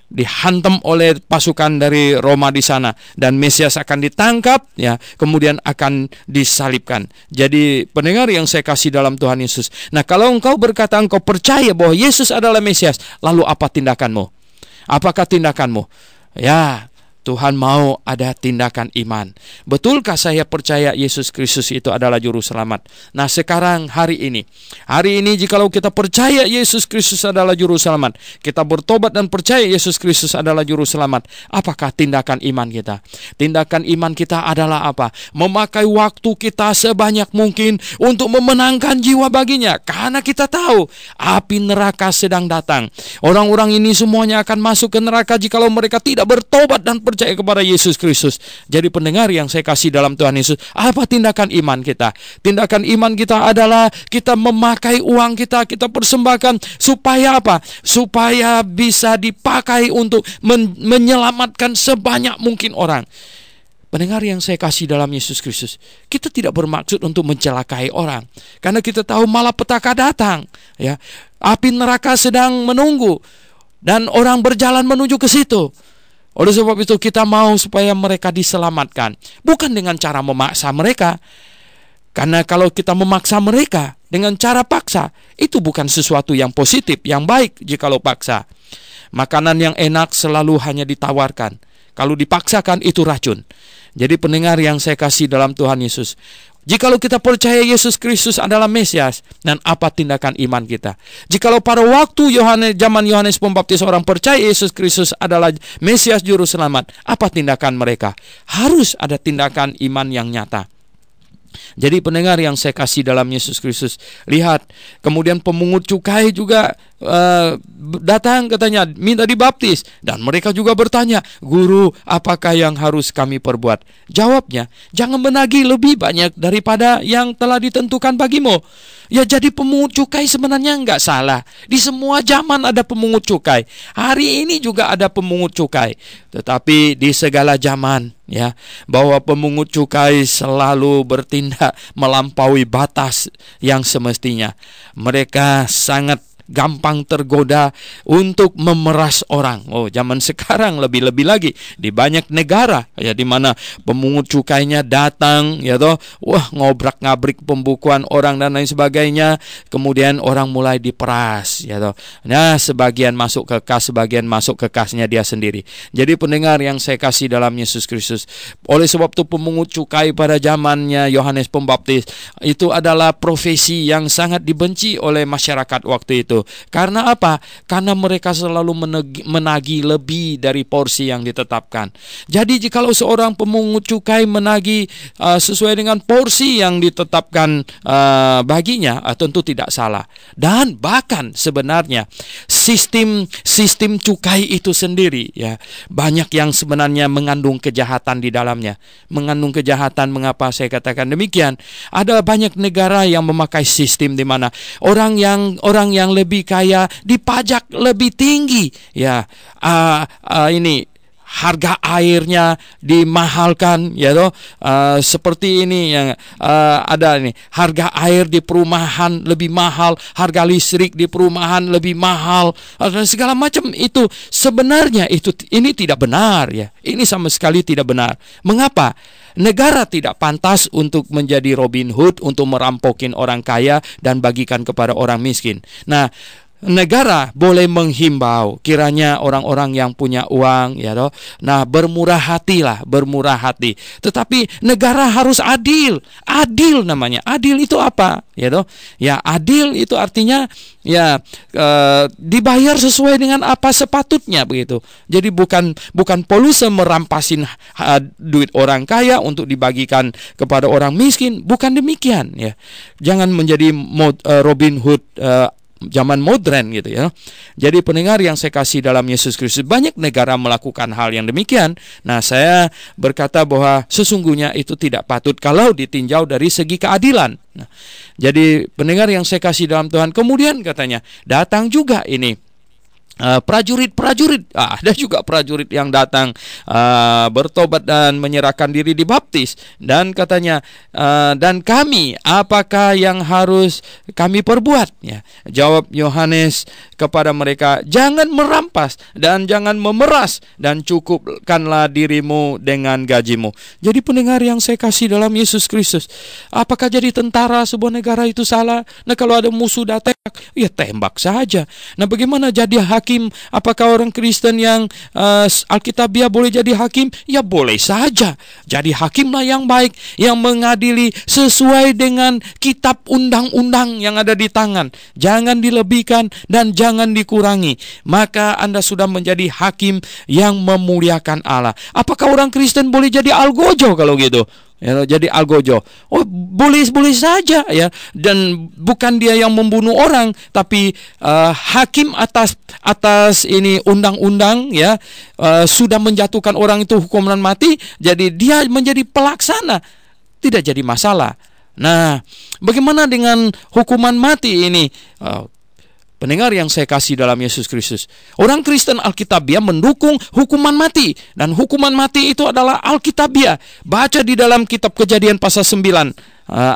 dihantam oleh pasukan dari Roma di sana, dan Mesias akan ditangkap ya, kemudian akan disalibkan. Jadi pendengar yang saya kasih dalam Tuhan Yesus, nah, kalau engkau berkata engkau percaya bahwa Yesus adalah Mesias, lalu apa tindakanmu? Apakah tindakanmu? Ya, Tuhan mau ada tindakan iman. Betulkah saya percaya Yesus Kristus itu adalah juru selamat? Nah, sekarang hari ini jikalau kita percaya Yesus Kristus adalah juru selamat, kita bertobat dan percaya Yesus Kristus adalah juru selamat, apakah tindakan iman kita? Tindakan iman kita adalah apa? Memakai waktu kita sebanyak mungkin untuk memenangkan jiwa baginya, karena kita tahu api neraka sedang datang. Orang-orang ini semuanya akan masuk ke neraka jikalau mereka tidak bertobat dan percaya kepada Yesus Kristus. Jadi pendengar yang saya kasih dalam Tuhan Yesus, apa tindakan iman kita? Tindakan iman kita adalah kita memakai uang kita persembahkan supaya apa? Supaya bisa dipakai untuk menyelamatkan sebanyak mungkin orang. Pendengar yang saya kasih dalam Yesus Kristus, kita tidak bermaksud untuk mencelakai orang, karena kita tahu malapetaka datang, ya. Api neraka sedang menunggu dan orang berjalan menuju ke situ. Oleh sebab itu kita mau supaya mereka diselamatkan, bukan dengan cara memaksa mereka. Karena kalau kita memaksa mereka dengan cara paksa, itu bukan sesuatu yang positif, yang baik jikalau paksa. Makanan yang enak selalu hanya ditawarkan. Kalau dipaksakan itu racun. Jadi pendengar yang saya kasih dalam Tuhan Yesus, jikalau kita percaya Yesus Kristus adalah Mesias, dan apa tindakan iman kita? Jikalau pada waktu zaman Yohanes Pembaptis orang percaya Yesus Kristus adalah Mesias juru selamat, apa tindakan mereka? Harus ada tindakan iman yang nyata. Jadi pendengar yang saya kasih dalam Yesus Kristus, lihat, kemudian pemungut cukai juga datang, katanya minta dibaptis, dan mereka juga bertanya, "Guru, apakah yang harus kami perbuat?" Jawabnya, "Jangan menagih lebih banyak daripada yang telah ditentukan bagimu." Ya, jadi pemungut cukai sebenarnya nggak salah. Di semua zaman ada pemungut cukai. Hari ini juga ada pemungut cukai. Tetapi di segala zaman, ya, bahwa pemungut cukai selalu bertindak melampaui batas yang semestinya. Mereka sangat gampang tergoda untuk memeras orang. Oh, zaman sekarang lebih-lebih lagi di banyak negara, ya, di mana pemungut cukainya datang, ya toh, wah, ngobrak-ngabrik pembukuan orang dan lain sebagainya. Kemudian orang mulai diperas, ya toh. Nah, sebagian masuk ke kas, sebagian masuk ke kasnya dia sendiri. Jadi pendengar yang saya kasih dalam Yesus Kristus, oleh sebab itu pemungut cukai pada zamannya Yohanes Pembaptis itu adalah profesi yang sangat dibenci oleh masyarakat waktu itu. Karena apa? Karena mereka selalu menagih lebih dari porsi yang ditetapkan. Jadi jikalau seorang pemungut cukai menagih sesuai dengan porsi yang ditetapkan baginya, tentu tidak salah. Dan bahkan sebenarnya sistem cukai itu sendiri, ya, banyak yang sebenarnya mengandung kejahatan di dalamnya. Mengandung kejahatan. Mengapa saya katakan demikian? Ada banyak negara yang memakai sistem di mana orang yang lebih kaya dipajak lebih tinggi, ya. Ini harga airnya dimahalkan, ya toh. Seperti ini yang ada ini, harga air di perumahan lebih mahal, harga listrik di perumahan lebih mahal, dan segala macam itu. Sebenarnya ini tidak benar, ya. Ini sama sekali tidak benar. Mengapa? Negara tidak pantas untuk menjadi Robin Hood, untuk merampokin orang kaya dan bagikan kepada orang miskin. Nah, negara boleh menghimbau kiranya orang-orang yang punya uang, ya toh, nah, bermurah hati. Tetapi negara harus adil. Adil namanya. Adil itu apa? Ya toh? Ya, adil itu artinya, ya, dibayar sesuai dengan apa sepatutnya, begitu. Jadi bukan poluse merampasin duit orang kaya untuk dibagikan kepada orang miskin, bukan demikian, ya. Jangan menjadi Robin Hood zaman modern, gitu, ya. Jadi pendengar yang saya kasih dalam Yesus Kristus, banyak negara melakukan hal yang demikian. Nah, saya berkata bahwa sesungguhnya itu tidak patut kalau ditinjau dari segi keadilan. Nah, jadi pendengar yang saya kasih dalam Tuhan, kemudian katanya datang juga ini prajurit. Ada juga prajurit yang datang bertobat dan menyerahkan diri dibaptis. Dan katanya, dan kami, apakah yang harus kami perbuat? Ya, jawab Yohanes kepada mereka, jangan merampas dan jangan memeras, dan cukupkanlah dirimu dengan gajimu. Jadi pendengar yang saya kasih dalam Yesus Kristus, apakah jadi tentara sebuah negara itu salah? Nah, kalau ada musuh datang, ya tembak saja. Nah, bagaimana jadi hakim? Apakah orang Kristen yang Alkitabiah boleh jadi hakim? Ya boleh saja. Jadi hakimlah yang baik, yang mengadili sesuai dengan kitab undang-undang yang ada di tangan. Jangan dilebihkan dan jangan dikurangi. Maka Anda sudah menjadi hakim yang memuliakan Allah. Apakah orang Kristen boleh jadi algojo kalau gitu? Ya, jadi algojo. Oh, boleh saja, ya. Dan bukan dia yang membunuh orang, tapi hakim atas ini undang-undang, ya, sudah menjatuhkan orang itu hukuman mati. Jadi dia menjadi pelaksana, tidak jadi masalah. Nah, bagaimana dengan hukuman mati ini? Pendengar yang saya kasih dalam Yesus Kristus, orang Kristen Alkitabiah mendukung hukuman mati. Dan hukuman mati itu adalah Alkitabiah. Baca di dalam kitab Kejadian pasal 9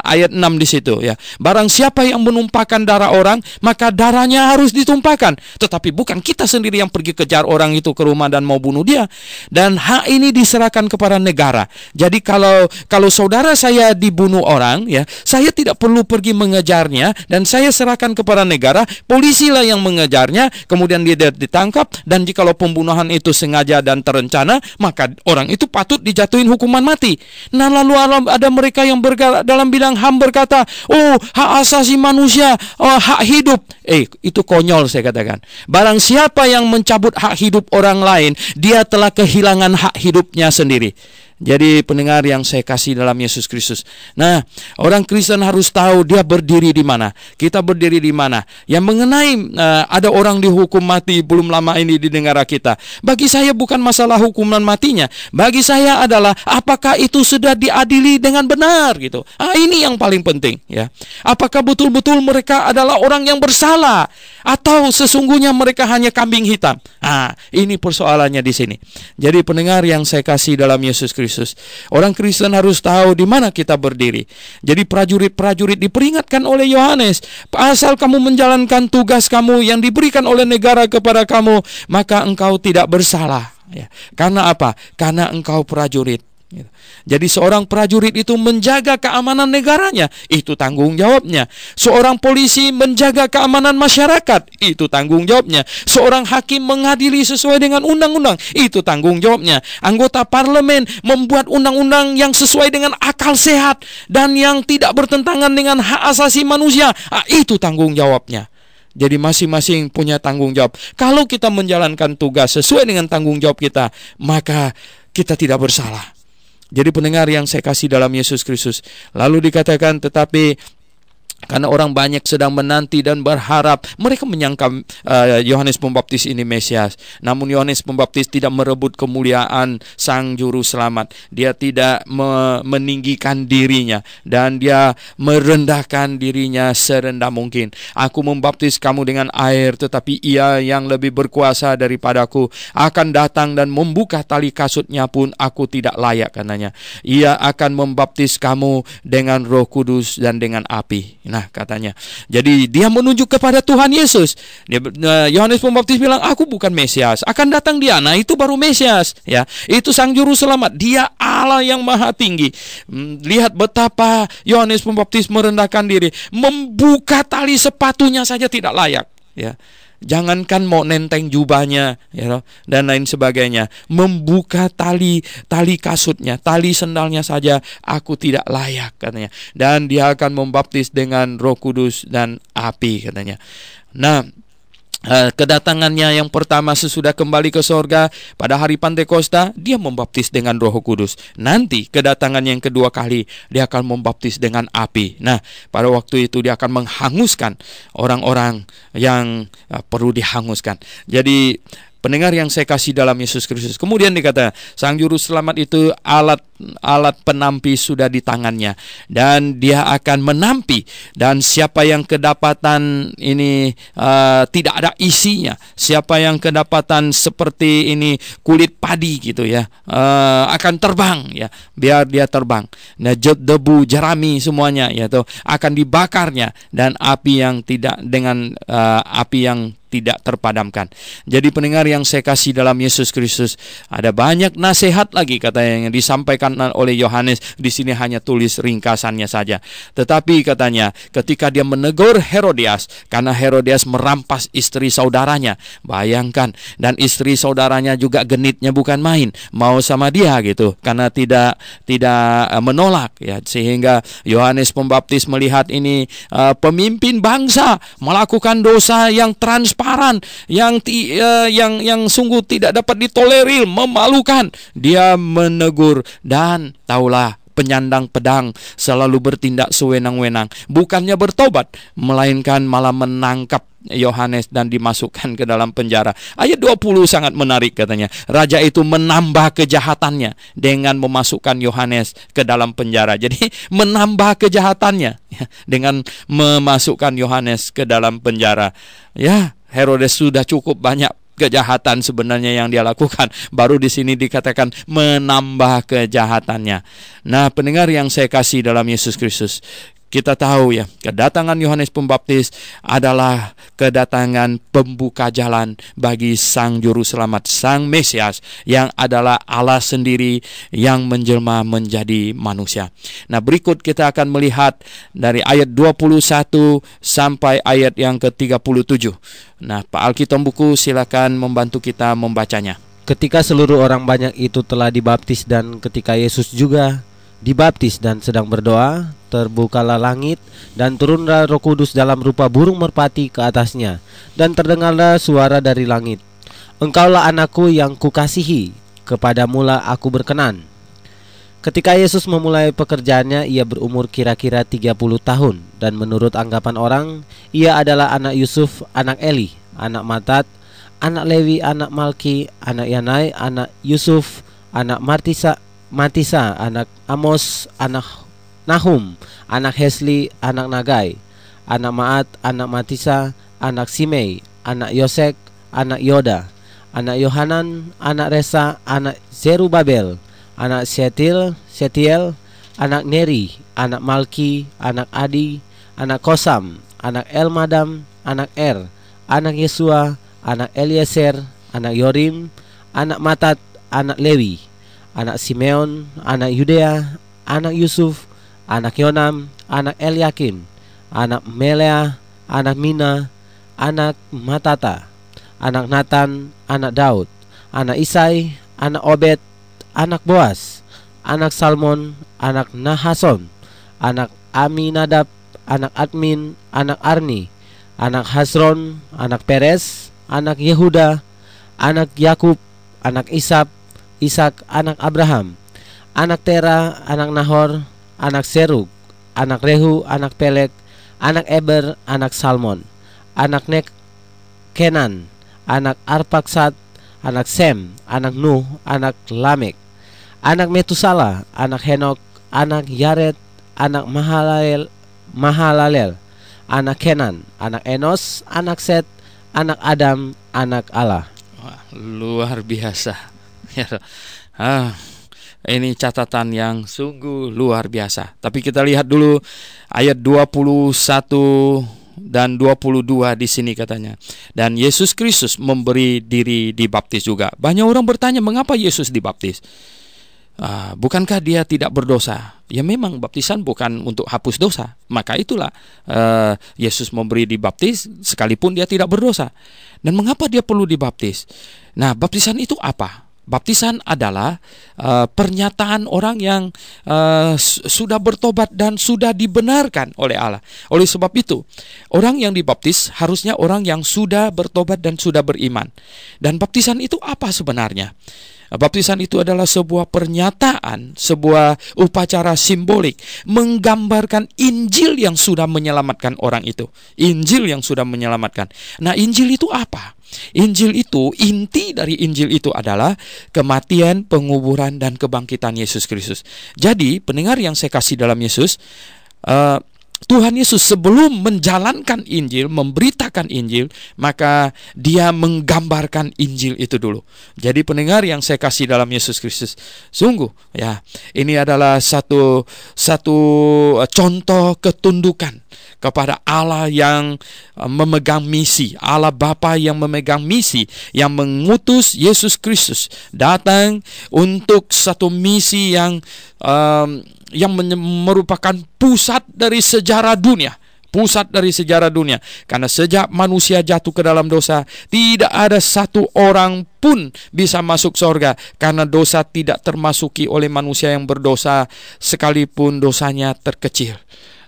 ayat 6 di situ, ya. Barang siapa yang menumpahkan darah orang, maka darahnya harus ditumpahkan. Tetapi bukan kita sendiri yang pergi kejar orang itu ke rumah dan mau bunuh dia. Dan hak ini diserahkan kepada negara. Jadi kalau saudara saya dibunuh orang, ya, saya tidak perlu pergi mengejarnya, dan saya serahkan kepada negara. Polisilah yang mengejarnya, kemudian dia ditangkap. Dan jikalau pembunuhan itu sengaja dan terencana, maka orang itu patut dijatuhin hukuman mati. Nah, lalu ada mereka yang bergerak dalam bidang HAM berkata, oh, hak asasi manusia, hak hidup. Itu konyol, saya katakan. Barang siapa yang mencabut hak hidup orang lain, dia telah kehilangan hak hidupnya sendiri. Jadi pendengar yang saya kasih dalam Yesus Kristus. Nah, orang Kristen harus tahu dia berdiri di mana. Kita berdiri di mana. Yang mengenai ada orang dihukum mati belum lama ini di negara kita. Bagi saya bukan masalah hukuman matinya. Bagi saya adalah apakah itu sudah diadili dengan benar gitu. Ini yang paling penting ya. Apakah betul-betul mereka adalah orang yang bersalah atau sesungguhnya mereka hanya kambing hitam? Ini persoalannya di sini. Jadi pendengar yang saya kasih dalam Yesus Kristus, orang Kristen harus tahu di mana kita berdiri. Jadi prajurit-prajurit diperingatkan oleh Yohanes, asal kamu menjalankan tugas kamu yang diberikan oleh negara kepada kamu, maka engkau tidak bersalah. Ya. Karena apa? Karena engkau prajurit. Jadi seorang prajurit itu menjaga keamanan negaranya, itu tanggung jawabnya. Seorang polisi menjaga keamanan masyarakat, itu tanggung jawabnya. Seorang hakim mengadili sesuai dengan undang-undang, itu tanggung jawabnya. Anggota parlemen membuat undang-undang yang sesuai dengan akal sehat dan yang tidak bertentangan dengan hak asasi manusia, itu tanggung jawabnya. Jadi masing-masing punya tanggung jawab. Kalau kita menjalankan tugas sesuai dengan tanggung jawab kita, maka kita tidak bersalah. Jadi pendengar yang saya kasih dalam Yesus Kristus, lalu dikatakan tetapi karena orang banyak sedang menanti dan berharap, mereka menyangka Yohanes Pembaptis ini Mesias. Namun Yohanes Pembaptis tidak merebut kemuliaan Sang Juru Selamat. Dia tidak meninggikan dirinya dan dia merendahkan dirinya serendah mungkin. Aku membaptis kamu dengan air, tetapi Ia yang lebih berkuasa daripadaku akan datang dan membuka tali kasutnya pun aku tidak layak, katanya. Ia akan membaptis kamu dengan Roh Kudus dan dengan api. Nah, katanya. Jadi dia menunjuk kepada Tuhan Yesus. Yohanes Pembaptis bilang, aku bukan Mesias, akan datang Dia. Nah, itu baru Mesias, ya. Itu Sang Juru Selamat. Dia Allah yang Maha Tinggi. Lihat betapa Yohanes Pembaptis merendahkan diri, membuka tali sepatunya saja tidak layak, ya. Jangankan mau nenteng jubahnya, ya, dan lain sebagainya. Membuka tali kasutnya, tali sendalnya saja aku tidak layak, katanya. Dan dia akan membaptis dengan Roh Kudus dan api, katanya. Nah, kedatangannya yang pertama sesudah kembali ke sorga pada hari Pantekosta, dia membaptis dengan Roh Kudus. Nanti kedatangan yang kedua kali, dia akan membaptis dengan api. Nah, pada waktu itu dia akan menghanguskan orang-orang yang perlu dihanguskan. Jadi pendengar yang saya kasih dalam Yesus Kristus, kemudian dikata Sang Juru Selamat itu alat penampi sudah di tangannya, dan dia akan menampi. Dan siapa yang kedapatan ini tidak ada isinya, siapa yang kedapatan seperti ini kulit padi gitu ya, akan terbang, ya, biar dia terbang. Nah, debu, jerami semuanya, ya, tuh akan dibakarnya, dan api yang tidak dengan api yang tidak terpadamkan. Jadi pendengar yang saya kasih dalam Yesus Kristus, ada banyak nasihat lagi katanya yang disampaikan oleh Yohanes. Di sini hanya tulis ringkasannya saja. Tetapi katanya ketika dia menegur Herodias, karena Herodias merampas istri saudaranya. Bayangkan, dan istri saudaranya juga genitnya bukan main, mau sama dia gitu, karena tidak menolak, ya. Sehingga Yohanes Pembaptis melihat ini pemimpin bangsa melakukan dosa yang transparan, yang sungguh tidak dapat ditolerir, memalukan. Dia menegur, dan taulah penyandang pedang selalu bertindak sewenang-wenang, bukannya bertobat, melainkan malah menangkap Yohanes dan dimasukkan ke dalam penjara. Ayat 20 sangat menarik, katanya. Raja itu menambah kejahatannya dengan memasukkan Yohanes ke dalam penjara. Jadi menambah kejahatannya, ya, dengan memasukkan Yohanes ke dalam penjara. Ya, Herodes sudah cukup banyak kejahatan sebenarnya yang dia lakukan, baru di sini dikatakan menambah kejahatannya. Nah, pendengar yang saya kasih dalam Yesus Kristus, kita tahu ya, kedatangan Yohanes Pembaptis adalah kedatangan pembuka jalan bagi Sang Juru Selamat, Sang Mesias, yang adalah Allah sendiri yang menjelma menjadi manusia. Nah, berikut kita akan melihat dari ayat 21 sampai ayat yang ke-37. Nah, Pak Alkitab Buku silakan membantu kita membacanya. Ketika seluruh orang banyak itu telah dibaptis, dan ketika Yesus juga dibaptis dan sedang berdoa, terbukalah langit dan turunlah Roh Kudus dalam rupa burung merpati ke atasnya, dan terdengarlah suara dari langit, Engkaulah anakku yang kukasihi, kepadamulah aku berkenan. Ketika Yesus memulai pekerjaannya, ia berumur kira-kira 30 tahun, dan menurut anggapan orang, ia adalah anak Yusuf, anak Eli, anak Matat, anak Lewi, anak Malki, anak Yanai, anak Yusuf, anak Matisa, anak Amos, anak Nahum, anak Hesli, anak Nagai, anak Maat, anak Matisa, anak Simei, anak Yosek, anak Yoda, anak Yohanan, anak Resa, anak Zerubabel, anak Setiel, anak Neri, anak Malki, anak Adi, anak Kosam, anak Elmadam, anak anak Yesua, anak Eliezer, anak Yorim, anak Matat, anak Lewi, anak Simeon, anak Yudea, anak Yusuf, anak Yonam, anak Eliakim, anak Melea, anak Mina, anak Matata, anak Natan, anak Daud, anak Isai, anak Obed, anak Boas, anak Salmon, anak Nahason, anak Aminadab, anak Admin, anak Arni, anak Hasron, anak Peres, anak Yehuda, anak Yakub, anak Ishak, anak Abraham, anak Tera, anak Nahor, anak Serug, anak Rehu, anak Pelek, anak Eber, anak Salmon, anak Kenan, anak Arpaksad, anak Sem, anak Nuh, anak Lamek, anak Metusala, anak Henok, anak Yared, anak Mahalalel, anak Kenan, anak Enos, anak Set, anak Adam, anak Allah. Wah, luar biasa. Ini catatan yang sungguh luar biasa. Tapi kita lihat dulu ayat 21 dan 22 di sini katanya. Dan Yesus Kristus memberi diri dibaptis juga. Banyak orang bertanya, mengapa Yesus dibaptis? Bukankah dia tidak berdosa? Ya memang baptisan bukan untuk hapus dosa. Maka itulah Yesus memberi dibaptis sekalipun dia tidak berdosa. Dan mengapa dia perlu dibaptis? Nah, baptisan itu apa? Baptisan adalah pernyataan orang yang sudah bertobat dan sudah dibenarkan oleh Allah. Oleh sebab itu, orang yang dibaptis harusnya orang yang sudah bertobat dan sudah beriman. Dan baptisan itu apa sebenarnya? Baptisan itu adalah sebuah pernyataan, sebuah upacara simbolik menggambarkan Injil yang sudah menyelamatkan orang itu. Injil yang sudah menyelamatkan. Nah, Injil itu apa? Injil itu, inti dari Injil itu adalah kematian, penguburan, dan kebangkitan Yesus Kristus. Jadi, pendengar yang saya kasih dalam Yesus, Tuhan Yesus sebelum menjalankan Injil, memberitakan Injil, maka dia menggambarkan Injil itu dulu. Jadi pendengar yang saya kasih dalam Yesus Kristus, sungguh ya, ini adalah satu contoh ketundukan kepada Allah yang memegang misi, Allah Bapa yang memegang misi, yang mengutus Yesus Kristus datang untuk satu misi yang merupakan pusat dari sejarah dunia. Pusat dari sejarah dunia. Karena sejak manusia jatuh ke dalam dosa, tidak ada satu orang pun bisa masuk surga, karena dosa tidak termasuki oleh manusia yang berdosa, sekalipun dosanya terkecil.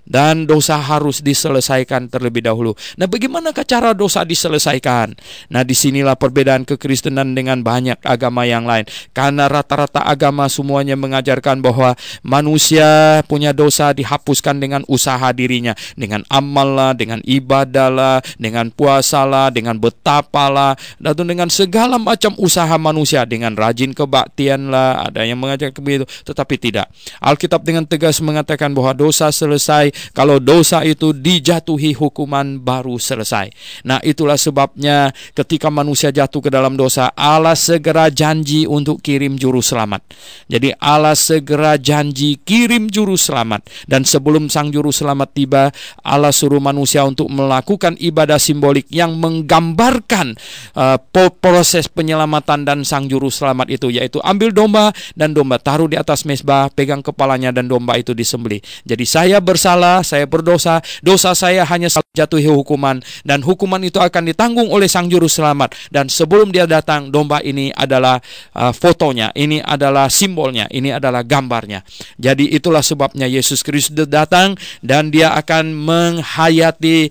Dan dosa harus diselesaikan terlebih dahulu. Nah, bagaimanakah cara dosa diselesaikan? Nah, disinilah perbedaan kekristenan dengan banyak agama yang lain. Karena rata-rata agama semuanya mengajarkan bahwa manusia punya dosa dihapuskan dengan usaha dirinya, dengan amal lah, dengan ibadah lah, dengan puasa lah, dengan betapa lah, dan dengan segala macam usaha manusia, dengan rajin kebaktian lah. Ada yang mengajarkan begitu, tetapi tidak. Alkitab dengan tegas mengatakan bahwa dosa selesai kalau dosa itu dijatuhi hukuman baru selesai. Nah, itulah sebabnya ketika manusia jatuh ke dalam dosa, Allah segera janji untuk kirim juru selamat. Jadi Allah segera janji kirim juru selamat. Dan sebelum sang juru selamat tiba, Allah suruh manusia untuk melakukan ibadah simbolik yang menggambarkan proses penyelamatan dan sang juru selamat itu, yaitu ambil domba, dan domba taruh di atas mezbah, pegang kepalanya, dan domba itu disembelih. Jadi saya bersalah Allah, saya berdosa, dosa saya hanya jatuhi hukuman, dan hukuman itu akan ditanggung oleh Sang Juru Selamat. Dan sebelum dia datang, domba ini adalah fotonya, ini adalah simbolnya, ini adalah gambarnya. Jadi itulah sebabnya Yesus Kristus datang, dan dia akan menghayati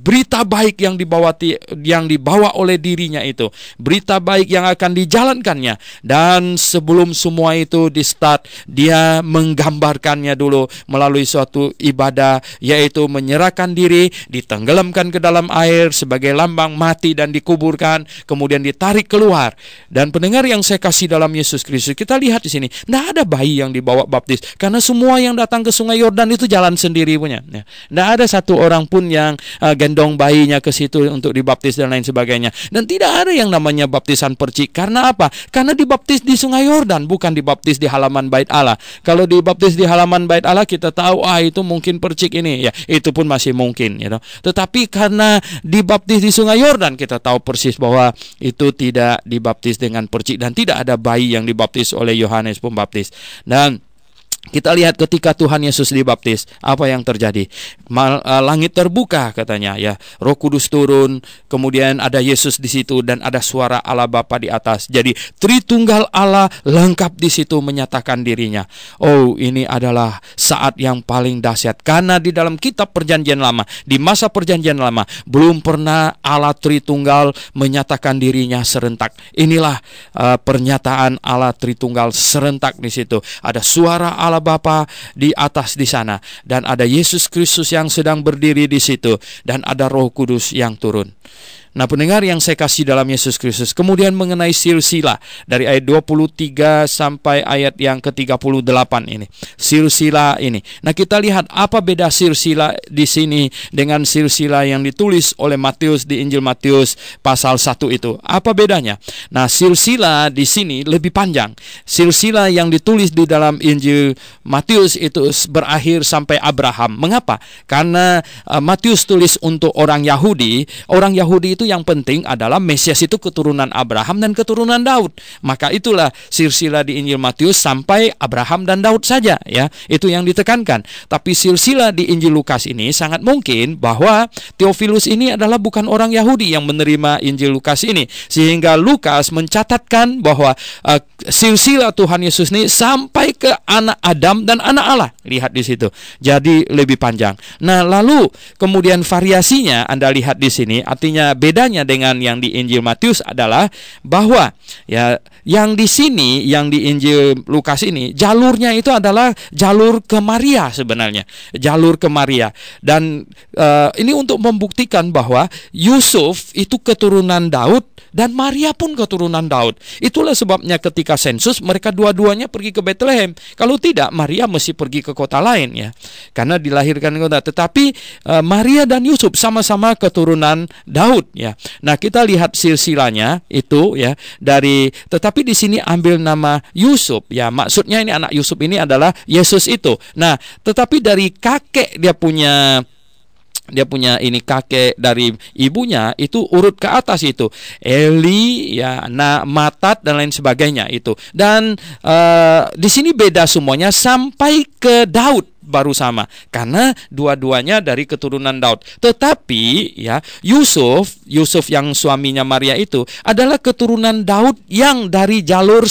berita baik yang dibawa oleh dirinya itu, berita baik yang akan dijalankannya. Dan sebelum semua itu di start, dia menggambarkannya dulu melalui suatu ibadah, yaitu menyerahkan diri, ditenggelamkan ke dalam air sebagai lambang mati dan dikuburkan, kemudian ditarik keluar. Dan pendengar yang saya kasih dalam Yesus Kristus, kita lihat di sini, tidak ada bayi yang dibawa baptis, karena semua yang datang ke Sungai Yordan itu jalan sendiri punya. Tidak ada satu orang pun yang gendong bayinya ke situ untuk dibaptis dan lain sebagainya. Dan tidak ada yang namanya baptisan percik. Karena apa? Karena dibaptis di Sungai Yordan, bukan dibaptis di halaman Bait Allah. Kalau dibaptis di halaman Bait Allah, kita tahu itu mungkin percik ini, ya itu pun masih mungkin, you know. Tetapi karena dibaptis di Sungai Yordan, kita tahu persis bahwa itu tidak dibaptis dengan percik, dan tidak ada bayi yang dibaptis oleh Yohanes Pembaptis. Dan kita lihat ketika Tuhan Yesus dibaptis, apa yang terjadi? Langit terbuka katanya, ya. Roh Kudus turun, kemudian ada Yesus di situ, dan ada suara Allah Bapa di atas. Jadi Tritunggal Allah lengkap di situ menyatakan dirinya. Oh, ini adalah saat yang paling dahsyat, karena di dalam kitab Perjanjian Lama, di masa Perjanjian Lama, belum pernah Allah Tritunggal menyatakan dirinya serentak. Inilah pernyataan Allah Tritunggal serentak di situ. Ada suara Allah Bapa di atas di sana, dan ada Yesus Kristus yang sedang berdiri di situ, dan ada Roh Kudus yang turun. Nah, pendengar yang saya kasih dalam Yesus Kristus, kemudian mengenai silsilah dari ayat 23 sampai ayat yang ke-38 ini. Silsilah ini. Nah, kita lihat apa beda silsilah di sini dengan silsilah yang ditulis oleh Matius di Injil Matius pasal 1 itu. Apa bedanya? Nah, silsilah di sini lebih panjang. Silsilah yang ditulis di dalam Injil Matius itu berakhir sampai Abraham. Mengapa? Karena Matius tulis untuk orang Yahudi. Orang Yahudi itu yang penting adalah Mesias itu keturunan Abraham dan keturunan Daud. Maka itulah silsilah di Injil Matius sampai Abraham dan Daud saja, ya. Itu yang ditekankan. Tapi silsilah di Injil Lukas ini sangat mungkin bahwa Theophilus ini adalah bukan orang Yahudi yang menerima Injil Lukas ini, sehingga Lukas mencatatkan bahwa silsilah Tuhan Yesus ini sampai ke anak Adam dan anak Allah. Lihat di situ. Jadi lebih panjang. Nah, lalu kemudian variasinya Anda lihat di sini, artinya bedanya dengan yang di Injil Matius adalah bahwa ya yang di sini, yang di Injil Lukas ini, jalurnya itu adalah jalur ke Maria sebenarnya, jalur ke Maria. Dan ini untuk membuktikan bahwa Yusuf itu keturunan Daud dan Maria pun keturunan Daud. Itulah sebabnya ketika sensus mereka dua-duanya pergi ke Bethlehem. Kalau tidak, Maria mesti pergi ke kota lain, ya, karena dilahirkan di kota. Tetapi Maria dan Yusuf sama-sama keturunan Daud, ya. Nah, kita lihat silsilahnya itu, ya, tetapi di sini ambil nama Yusuf, ya. Maksudnya ini anak Yusuf ini adalah Yesus itu. Nah, tetapi dari kakek dia punya ini kakek dari ibunya itu urut ke atas itu Eli, ya, Matat dan lain sebagainya itu. Dan di sini beda semuanya sampai ke Daud baru sama, karena dua-duanya dari keturunan Daud. Tetapi ya Yusuf yang suaminya Maria itu adalah keturunan Daud yang dari jalur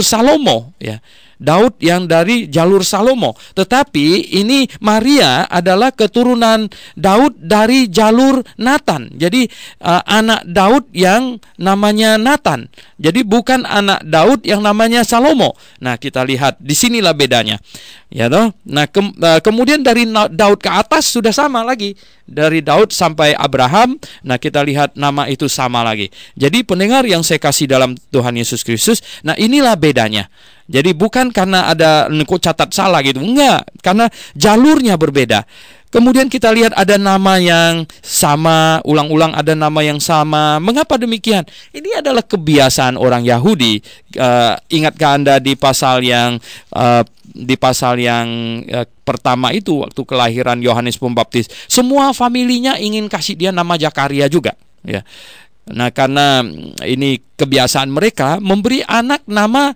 Salomo, ya. Daud yang dari jalur Salomo. Tetapi ini Maria adalah keturunan Daud dari jalur Nathan. Jadi anak Daud yang namanya Nathan. Jadi bukan anak Daud yang namanya Salomo. Nah, kita lihat di sinilah bedanya. Ya toh. Nah, kemudian dari Daud ke atas sudah sama lagi. Dari Daud sampai Abraham, nah kita lihat nama itu sama lagi. Jadi pendengar yang saya kasih dalam Tuhan Yesus Kristus, nah inilah bedanya. Jadi bukan karena ada kok catat salah gitu, enggak, karena jalurnya berbeda. Kemudian kita lihat ada nama yang sama, ulang-ulang ada nama yang sama. Mengapa demikian? Ini adalah kebiasaan orang Yahudi. Ingatkah Anda di pasal yang pertama itu, waktu kelahiran Yohanes Pembaptis, semua familinya ingin kasih dia nama Zakaria juga, ya. Nah, karena ini kebiasaan mereka memberi anak nama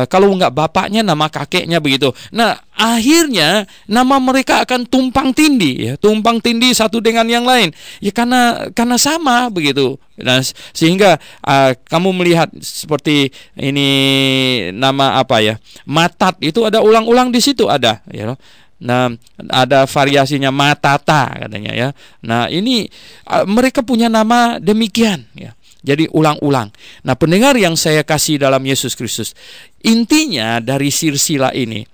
kalau enggak bapaknya, nama kakeknya begitu. Nah, akhirnya nama mereka akan tumpang tindih, ya, tumpang tindih satu dengan yang lain, ya karena sama begitu. Nah, sehingga kamu melihat seperti ini nama apa ya, Matat itu ada ulang-ulang di situ ada, ya. Nah, ada variasinya Matata katanya ya. Nah, ini mereka punya nama demikian ya. Jadi ulang-ulang. Nah, pendengar yang saya kasih dalam Yesus Kristus, intinya dari silsilah ini,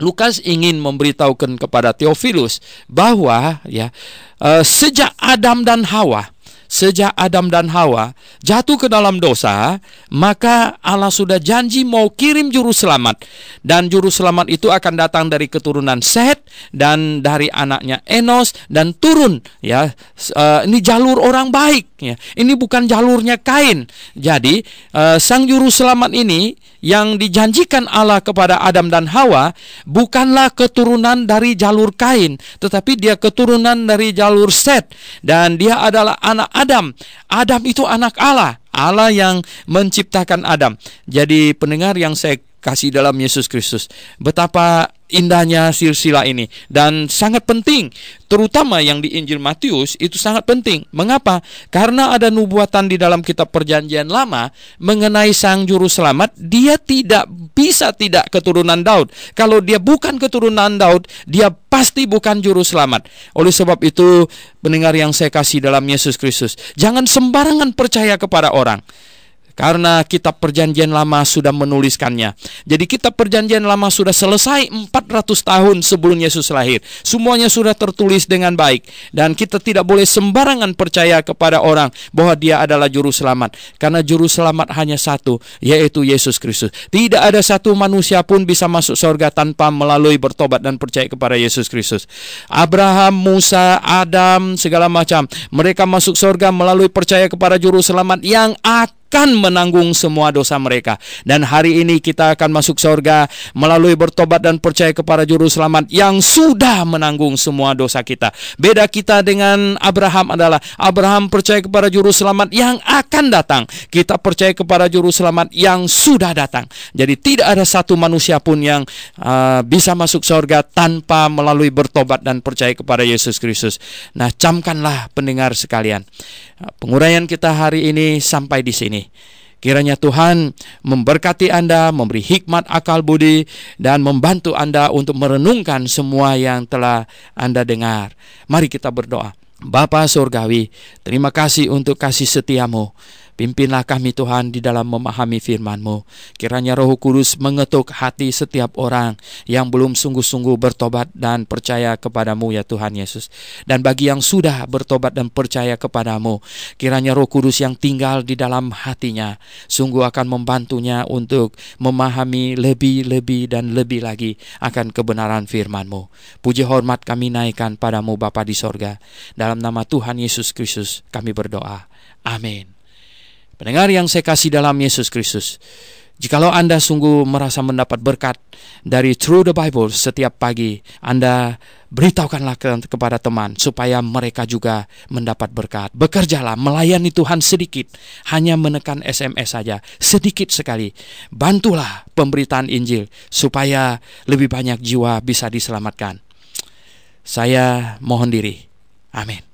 Lukas ingin memberitahukan kepada Theophilus bahwa ya sejak Adam dan Hawa jatuh ke dalam dosa, maka Allah sudah janji mau kirim juru selamat, dan juru selamat itu akan datang dari keturunan Set dan dari anaknya Enos dan turun ya. Ini jalur orang baik ya. Ini bukan jalurnya Kain. Jadi sang juru selamat ini yang dijanjikan Allah kepada Adam dan Hawa bukanlah keturunan dari jalur Kain, tetapi dia keturunan dari jalur Set, dan dia adalah anak Adam. Adam itu anak Allah, Allah yang menciptakan Adam. Jadi pendengar yang saya kasih dalam Yesus Kristus, betapa indahnya silsilah ini, dan sangat penting, terutama yang di Injil Matius itu sangat penting. Mengapa? Karena ada nubuatan di dalam kitab Perjanjian Lama mengenai sang juru selamat. Dia tidak bisa tidak keturunan Daud. Kalau dia bukan keturunan Daud, dia pasti bukan juru selamat. Oleh sebab itu, pendengar yang saya kasih dalam Yesus Kristus, jangan sembarangan percaya kepada orang, karena kitab Perjanjian Lama sudah menuliskannya. Jadi kitab Perjanjian Lama sudah selesai 400 tahun sebelum Yesus lahir. Semuanya sudah tertulis dengan baik, dan kita tidak boleh sembarangan percaya kepada orang bahwa dia adalah juru selamat, karena juru selamat hanya satu, yaitu Yesus Kristus. Tidak ada satu manusia pun bisa masuk surga tanpa melalui bertobat dan percaya kepada Yesus Kristus. Abraham, Musa, Adam, segala macam, mereka masuk surga melalui percaya kepada juru selamat yang akan menanggung semua dosa mereka. Dan hari ini kita akan masuk surga melalui bertobat dan percaya kepada juru selamat yang sudah menanggung semua dosa kita. Beda kita dengan Abraham adalah Abraham percaya kepada juru selamat yang akan datang. Kita percaya kepada juru selamat yang sudah datang. Jadi tidak ada satu manusia pun yang bisa masuk surga tanpa melalui bertobat dan percaya kepada Yesus Kristus. Nah, camkanlah pendengar sekalian. Penguraian kita hari ini sampai di sini. Kiranya Tuhan memberkati Anda, memberi hikmat akal budi, dan membantu Anda untuk merenungkan semua yang telah Anda dengar. Mari kita berdoa. Bapa Surgawi, terima kasih untuk kasih setiamu. Pimpinlah kami Tuhan di dalam memahami firman-Mu. Kiranya Roh Kudus mengetuk hati setiap orang yang belum sungguh-sungguh bertobat dan percaya kepada-Mu ya Tuhan Yesus. Dan bagi yang sudah bertobat dan percaya kepada-Mu, kiranya Roh Kudus yang tinggal di dalam hatinya sungguh akan membantunya untuk memahami lebih dan lebih lagi akan kebenaran firman-Mu. Puji hormat kami naikkan pada-Mu Bapa di sorga. Dalam nama Tuhan Yesus Kristus kami berdoa. Amin. Pendengar yang saya kasih dalam Yesus Kristus, jikalau Anda sungguh merasa mendapat berkat dari Through the Bible setiap pagi, Anda beritahukanlah kepada teman supaya mereka juga mendapat berkat. Bekerjalah, melayani Tuhan sedikit, hanya menekan SMS saja, sedikit sekali. Bantulah pemberitaan Injil supaya lebih banyak jiwa bisa diselamatkan. Saya mohon diri. Amin.